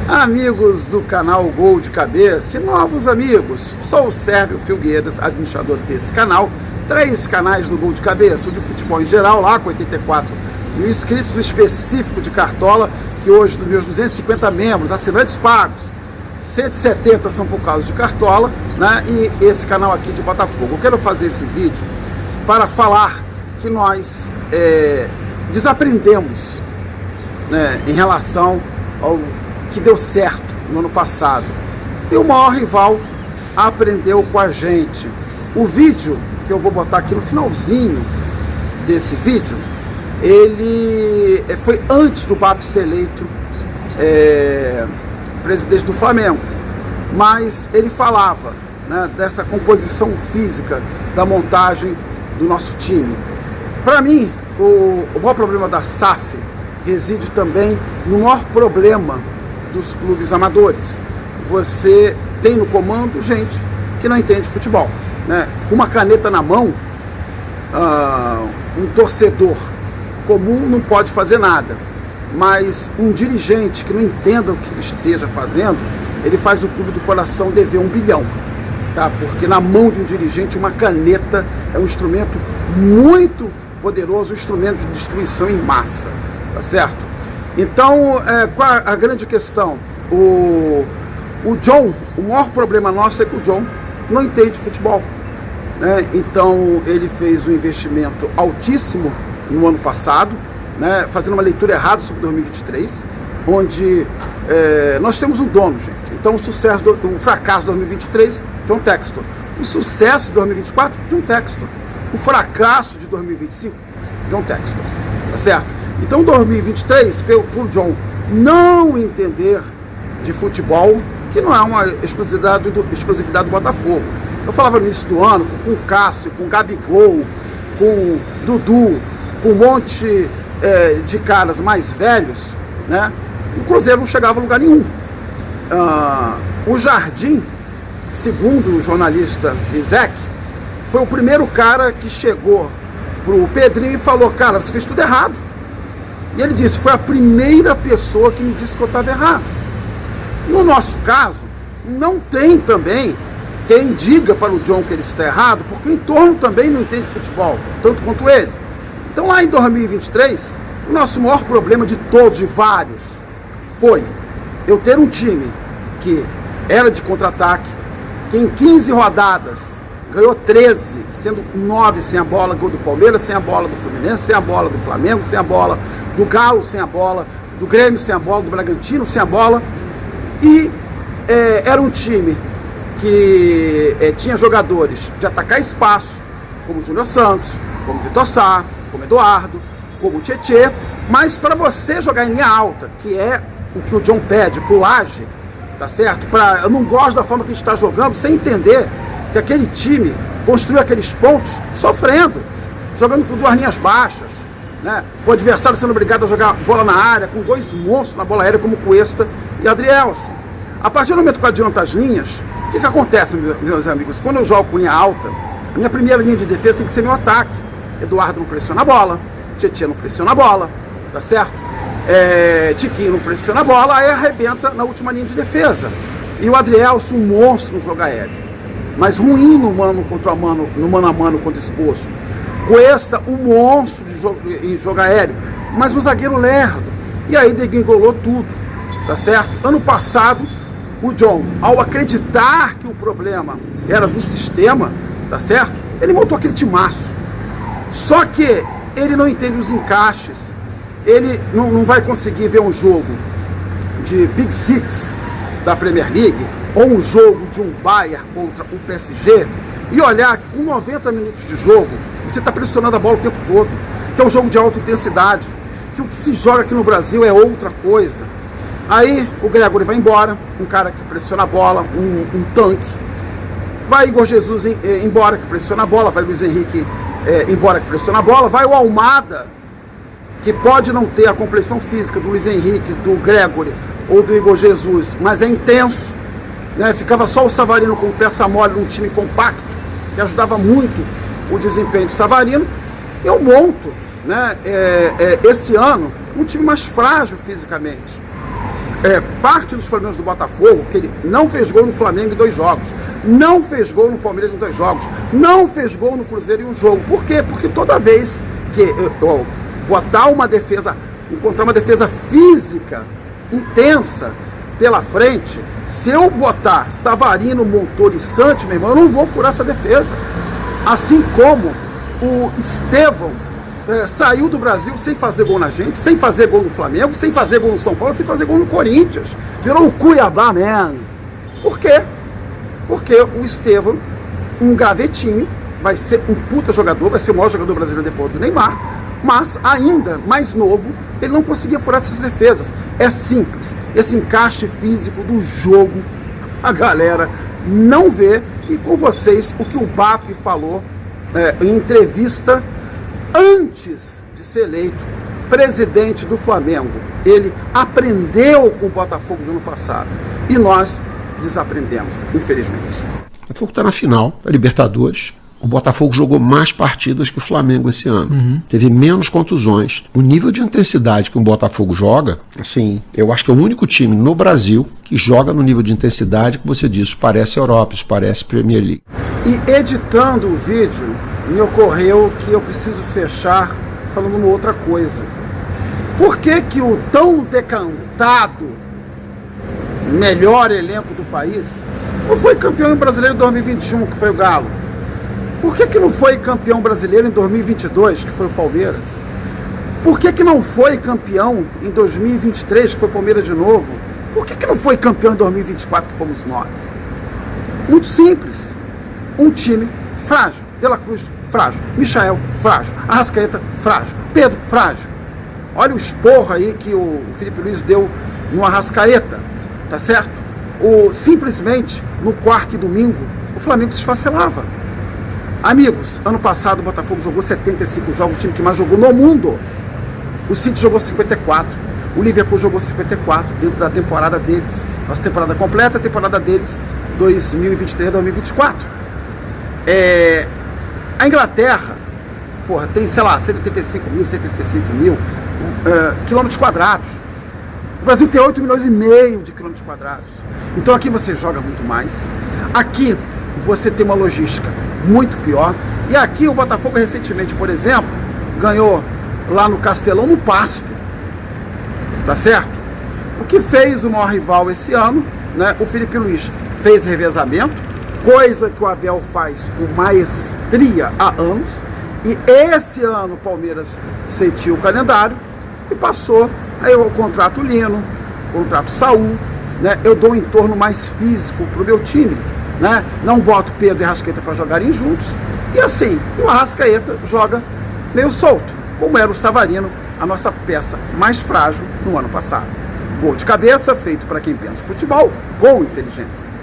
Amigos do canal Gol de Cabeça e novos amigos, sou o Sérgio Filgueiras, administrador desse canal, 3 canais do Gol de Cabeça, o de futebol em geral, lá com 84 mil inscritos, o específico de Cartola, que hoje dos meus 250 membros, assinantes pagos, 170 são por causa de Cartola, né? E esse canal aqui de Botafogo. Eu quero fazer esse vídeo para falar que nós desaprendemos, né, em relação ao que deu certo no ano passado. E o maior rival aprendeu com a gente. O vídeo que eu vou botar aqui no finalzinho desse vídeo, ele foi antes do Papo ser eleito presidente do Flamengo, mas ele falava, né, dessa composição física da montagem do nosso time. Para mim, o maior problema da SAF reside também no maior problema dos clubes amadores. Você tem no comando gente que não entende futebol, né? Com uma caneta na mão, um torcedor comum não pode fazer nada, mas um dirigente que não entenda o que ele esteja fazendo, ele faz o clube do coração dever 1 bilhão, tá? Porque na mão de um dirigente uma caneta é um instrumento muito poderoso, um instrumento de destruição em massa, tá certo? Então, qual a grande questão? O John, o maior problema nosso é que o John não entende futebol, né? Então ele fez um investimento altíssimo no ano passado, né, fazendo uma leitura errada sobre 2023, onde nós temos um dono, gente. Então o fracasso de 2023, John Textor. O sucesso de 2024, John Textor. O fracasso de 2025, John Textor. Tá certo? Então 2023, por John não entender de futebol, que não é uma exclusividade do Botafogo. Eu falava no início do ano com o Cássio, com o Gabigol, com o Dudu, com um monte de caras mais velhos, né? O Cruzeiro não chegava a lugar nenhum. O Jardim, segundo o jornalista Isaac, foi o primeiro cara que chegou pro Pedrinho e falou: cara, você fez tudo errado. E ele disse: foi a primeira pessoa que me disse que eu estava errado. No nosso caso, não tem também quem diga para o John que ele está errado, porque o entorno também não entende futebol, tanto quanto ele. Então lá em 2023, o nosso maior problema de todos, de vários, foi eu ter um time que era de contra-ataque, que em 15 rodadas ganhou 13, sendo 9 sem a bola, gol do Palmeiras, sem a bola do Fluminense, sem a bola do Flamengo, sem a bola do Galo, sem a bola do Grêmio, sem a bola do Bragantino, sem a bola. E era um time que tinha jogadores de atacar espaço, como o Júnior Santos, como o Vitor Sá, como o Eduardo, como o Tietê, mas para você jogar em linha alta, que é o que o John pede pro Laje, tá certo? Eu não gosto da forma que a gente está jogando, sem entender que aquele time construiu aqueles pontos sofrendo, jogando com 2 linhas baixas, né? O adversário sendo obrigado a jogar bola na área, com 2 monstros na bola aérea, como Cuesta e Adrielson. A partir do momento que eu adianto as linhas, o que acontece, meus amigos? Quando eu jogo com linha alta, a minha primeira linha de defesa tem que ser meu ataque. Eduardo não pressiona a bola, Tietê não pressiona a bola, tá certo? Tiquinho não pressiona a bola, aí arrebenta na última linha de defesa. E o Adrielson, um monstro no jogo aéreo, mas ruim no mano a mano quando exposto. Cuesta, um monstro em jogo aéreo, mas um zagueiro lerdo. E aí degringolou tudo, tá certo? Ano passado, o John, ao acreditar que o problema era do sistema, tá certo? Ele montou aquele timaço. Só que ele não entende os encaixes. Ele não vai conseguir ver um jogo de Big Six da Premier League ou um jogo de um Bayern contra um PSG e olhar que com 90 minutos de jogo você está pressionando a bola o tempo todo, que é um jogo de alta intensidade, que o que se joga aqui no Brasil é outra coisa. Aí o Gregory vai embora, um cara que pressiona a bola, um tanque. Vai Igor Jesus embora, que pressiona a bola. Vai Luiz Henrique embora, que pressiona a bola. Vai o Almada, que pode não ter a complexão física do Luiz Henrique, do Gregory ou do Igor Jesus, mas é intenso, né? Ficava só o Savarino como peça mole num time compacto, que ajudava muito o desempenho do Savarino. Eu monto, né, esse ano um time mais frágil fisicamente. parte dos problemas do Botafogo, que ele não fez gol no Flamengo em 2 jogos, não fez gol no Palmeiras em 2 jogos, não fez gol no Cruzeiro em 1 jogo. Por quê? Porque toda vez que botar uma defesa, encontrar uma defesa física intensa pela frente, se eu botar Savarino, Montoro e Santos, meu irmão, eu não vou furar essa defesa. Assim como o Estevão saiu do Brasil sem fazer gol na gente, sem fazer gol no Flamengo, sem fazer gol no São Paulo, sem fazer gol no Corinthians. Virou o Cuiabá, man. Por quê? Porque o Estevão, um gavetinho, vai ser um puta jogador, vai ser o maior jogador brasileiro depois do Neymar, mas ainda mais novo, ele não conseguia furar essas defesas. É simples. Esse encaixe físico do jogo, a galera não vê. E com vocês, o que o BAP falou em entrevista antes de ser eleito presidente do Flamengo. Ele aprendeu com o Botafogo do ano passado e nós desaprendemos, infelizmente. O Botafogo está na final da Libertadores. O Botafogo jogou mais partidas que o Flamengo esse ano. Teve menos contusões. O nível de intensidade que o Botafogo joga, assim, eu acho que é o único time no Brasil que joga no nível de intensidade que você disse, parece Europa, isso parece Premier League. E editando o vídeo, me ocorreu que eu preciso fechar falando uma outra coisa. Por que que o tão decantado melhor elenco do país não foi campeão brasileiro em 2021, que foi o Galo? Por que que não foi campeão brasileiro em 2022, que foi o Palmeiras? Por que que não foi campeão em 2023, que foi o Palmeiras de novo? Por que que não foi campeão em 2024, que fomos nós? Muito simples. Um time frágil. De La Cruz, frágil. Michael, frágil. Arrascaeta, frágil. Pedro, frágil. Olha o esporro aí que o Felipe Luiz deu no Arrascaeta, tá certo? Simplesmente, no quarto e domingo, o Flamengo se esfacelava. Amigos, ano passado o Botafogo jogou 75 jogos, o time que mais jogou no mundo. O City jogou 54, o Liverpool jogou 54 dentro da temporada deles. Nossa temporada completa, a temporada deles 2023-2024. A Inglaterra, porra, tem, sei lá, 185 mil quilômetros quadrados. O Brasil tem 8,5 milhões de quilômetros quadrados. Então aqui você joga muito mais. Aqui você tem uma logística muito pior. E aqui o Botafogo recentemente, por exemplo, ganhou lá no Castelão, no Pasto. Tá certo? O que fez o maior rival esse ano, né? O Felipe Luiz fez revezamento, coisa que o Abel faz com maestria há anos. E esse ano o Palmeiras sentiu o calendário e passou aí o contrato Lino, contrato Saúl, né? Eu dou um entorno mais físico pro meu time, né? Não boto Pedro e Arrascaeta para jogarem juntos. E assim, o Arrascaeta joga meio solto, como era o Savarino, a nossa peça mais frágil no ano passado. Gol de cabeça, feito para quem pensa futebol, com inteligência.